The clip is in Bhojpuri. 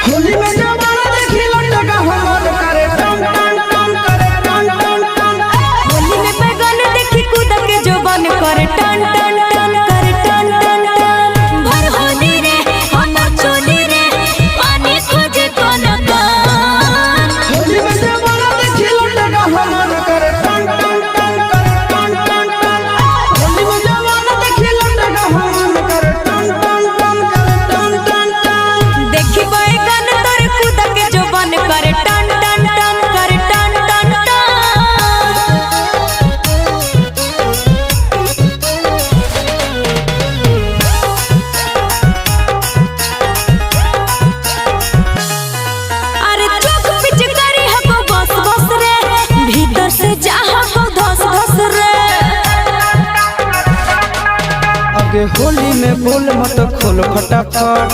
होली में जवाना देखी लटका हमर करे टन टन टन करे टन टन टन। होली में बैगन देखी कूद के जोबन करे टन टन टन करे टन टन टन। भर होली रे हमर चोली रे पानी खोजे कोन कान। होली में जवाना देखी लटका हमर करे टन टन टन करे टन टन टन। होली में जवाना देखी लटका हमर करे टन टन टन करे टन टन टन। देखी बैगन तोर कूद के जोबन करे टन टन टन करे टन टन टन। अरे चुप पिचकारी हको बस बस रे भीतर से चाह को धस धस रे। आगे होली में बोल मत खोल फटाफट।